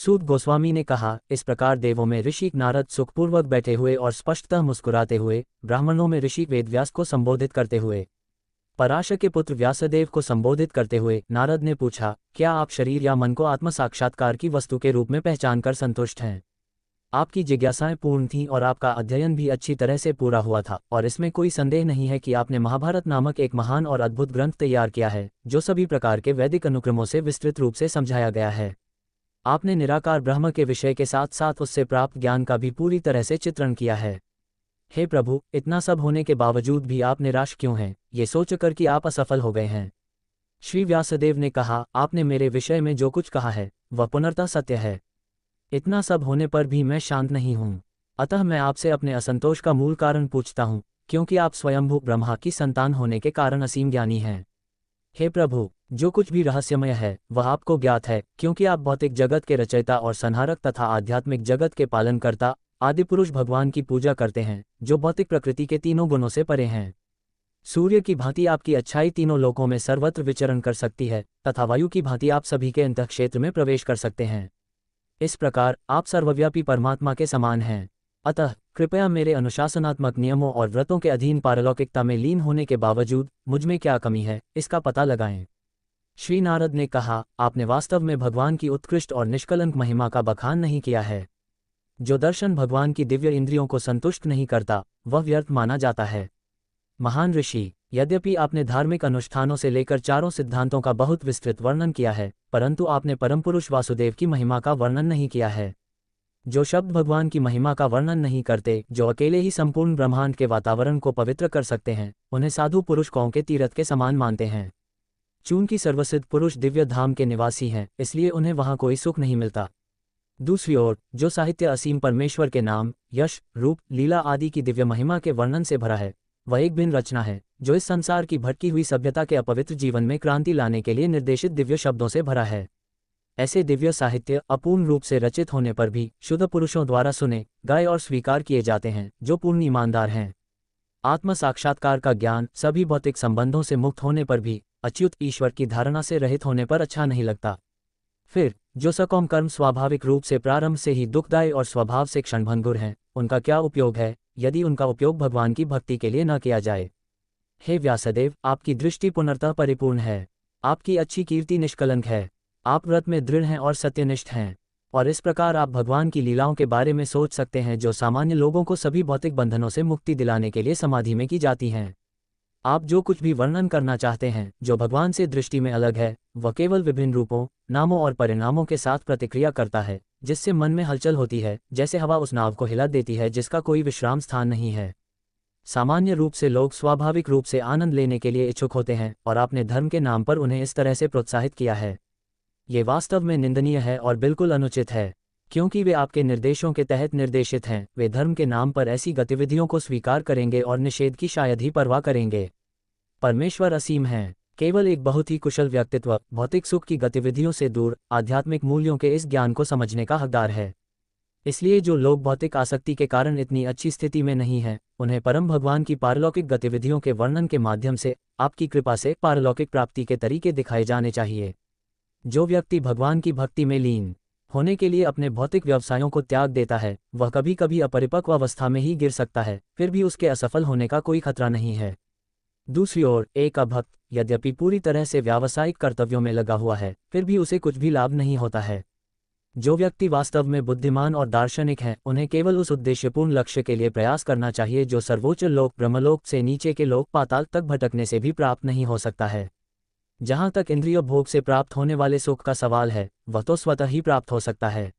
सूत गोस्वामी ने कहा, इस प्रकार देवों में ऋषि नारद सुखपूर्वक बैठे हुए और स्पष्टतः मुस्कुराते हुए, ब्राह्मणों में ऋषि वेदव्यास को संबोधित करते हुए, पराशर के पुत्र व्यासदेव को संबोधित करते हुए नारद ने पूछा, क्या आप शरीर या मन को आत्म साक्षात्कार की वस्तु के रूप में पहचान कर संतुष्ट हैं? आपकी जिज्ञासाएं पूर्ण थीं और आपका अध्ययन भी अच्छी तरह से पूरा हुआ था, और इसमें कोई संदेह नहीं है कि आपने महाभारत नामक एक महान और अद्भुत ग्रंथ तैयार किया है, जो सभी प्रकार के वैदिक अनुक्रमों से विस्तृत रूप से समझाया गया है। आपने निराकार ब्रह्म के विषय के साथ साथ उससे प्राप्त ज्ञान का भी पूरी तरह से चित्रण किया है। हे प्रभु, इतना सब होने के बावजूद भी आप निराश क्यों हैं, ये सोचकर कि आप असफल हो गए हैं? श्री व्यासदेव ने कहा, आपने मेरे विषय में जो कुछ कहा है वह पूर्णतः सत्य है। इतना सब होने पर भी मैं शांत नहीं हूँ। अतः मैं आपसे अपने असंतोष का मूल कारण पूछता हूँ, क्योंकि आप स्वयंभू ब्रह्मा की संतान होने के कारण असीम ज्ञानी हैं। हे प्रभु, जो कुछ भी रहस्यमय है वह आपको ज्ञात है, क्योंकि आप भौतिक जगत के रचयिता और संहारक तथा आध्यात्मिक जगत के पालनकर्ता आदिपुरुष भगवान की पूजा करते हैं, जो भौतिक प्रकृति के तीनों गुणों से परे हैं। सूर्य की भांति आपकी अच्छाई तीनों लोकों में सर्वत्र विचरण कर सकती है, तथा वायु की भांति आप सभी के अंतःक्षेत्र में प्रवेश कर सकते हैं। इस प्रकार आप सर्वव्यापी परमात्मा के समान हैं। अतः कृपया मेरे अनुशासनात्मक नियमों और व्रतों के अधीन पारलौकिकता में लीन होने के बावजूद मुझमें क्या कमी है, इसका पता लगाएं। श्री नारद ने कहा, आपने वास्तव में भगवान की उत्कृष्ट और निष्कलंक महिमा का बखान नहीं किया है। जो दर्शन भगवान की दिव्य इंद्रियों को संतुष्ट नहीं करता वह व्यर्थ माना जाता है। महान ऋषि, यद्यपि आपने धार्मिक अनुष्ठानों से लेकर चारों सिद्धांतों का बहुत विस्तृत वर्णन किया है, परंतु आपने परमपुरुष वासुदेव की महिमा का वर्णन नहीं किया है। जो शब्द भगवान की महिमा का वर्णन नहीं करते, जो अकेले ही संपूर्ण ब्रह्मांड के वातावरण को पवित्र कर सकते हैं, उन्हें साधु पुरुष कौं के तीर्थ के समान मानते हैं। चूंकि सर्वसिद्ध पुरुष दिव्य धाम के निवासी हैं, इसलिए उन्हें वहां कोई सुख नहीं मिलता। दूसरी ओर जो साहित्य असीम परमेश्वर के नाम, यश, रूप, लीला आदि की दिव्य महिमा के वर्णन से भरा है, वह एक भिन्न रचना है, जो इस संसार की भटकी हुई सभ्यता के अपवित्र जीवन में क्रांति लाने के लिए निर्देशित दिव्य शब्दों से भरा है। ऐसे दिव्य साहित्य अपूर्ण रूप से रचित होने पर भी शुद्ध पुरुषों द्वारा सुने, गाए और स्वीकार किए जाते हैं, जो पूर्ण ईमानदार हैं। आत्म साक्षात्कार का ज्ञान सभी भौतिक संबंधों से मुक्त होने पर भी अच्युत ईश्वर की धारणा से रहित होने पर अच्छा नहीं लगता। फिर जो सकाम कर्म स्वाभाविक रूप से प्रारंभ से ही दुखदायी और स्वभाव से क्षणभंगुर हैं, उनका क्या उपयोग है, यदि उनका उपयोग भगवान की भक्ति के लिए न किया जाए? हे व्यासदेव, आपकी दृष्टि पुनर्तः परिपूर्ण है। आपकी अच्छी कीर्ति निष्कलंक है। आप व्रत में दृढ़ हैं और सत्यनिष्ठ हैं, और इस प्रकार आप भगवान की लीलाओं के बारे में सोच सकते हैं, जो सामान्य लोगों को सभी भौतिक बंधनों से मुक्ति दिलाने के लिए समाधि में की जाती हैं। आप जो कुछ भी वर्णन करना चाहते हैं, जो भगवान से दृष्टि में अलग है, वह केवल विभिन्न रूपों, नामों और परिणामों के साथ प्रतिक्रिया करता है, जिससे मन में हलचल होती है, जैसे हवा उस नाव को हिला देती है जिसका कोई विश्राम स्थान नहीं है। सामान्य रूप से लोग स्वाभाविक रूप से आनंद लेने के लिए इच्छुक होते हैं, और आपने धर्म के नाम पर उन्हें इस तरह से प्रोत्साहित किया है। ये वास्तव में निंदनीय है और बिल्कुल अनुचित है, क्योंकि वे आपके निर्देशों के तहत निर्देशित हैं। वे धर्म के नाम पर ऐसी गतिविधियों को स्वीकार करेंगे और निषेध की शायद ही परवाह करेंगे। परमेश्वर असीम हैं। केवल एक बहुत ही कुशल व्यक्तित्व भौतिक सुख की गतिविधियों से दूर आध्यात्मिक मूल्यों के इस ज्ञान को समझने का हकदार है। इसलिए जो लोग भौतिक आसक्ति के कारण इतनी अच्छी स्थिति में नहीं हैं, उन्हें परम भगवान की पारलौकिक गतिविधियों के वर्णन के माध्यम से आपकी कृपा से पारलौकिक प्राप्ति के तरीके दिखाए जाने चाहिए। जो व्यक्ति भगवान की भक्ति में लीन होने के लिए अपने भौतिक व्यवसायों को त्याग देता है, वह कभी कभी अपरिपक्व अवस्था में ही गिर सकता है, फिर भी उसके असफल होने का कोई खतरा नहीं है। दूसरी ओर एक अभक्त यद्यपि पूरी तरह से व्यावसायिक कर्तव्यों में लगा हुआ है, फिर भी उसे कुछ भी लाभ नहीं होता है। जो व्यक्ति वास्तव में बुद्धिमान और दार्शनिक हैं, उन्हें केवल उस उद्देश्यपूर्ण लक्ष्य के लिए प्रयास करना चाहिए जो सर्वोच्च लोक ब्रह्मलोक से नीचे के लोक पाताल तक भटकने से भी प्राप्त नहीं हो सकता है। जहाँ तक इंद्रिय भोग से प्राप्त होने वाले सुख का सवाल है, वह तो स्वतः ही प्राप्त हो सकता है।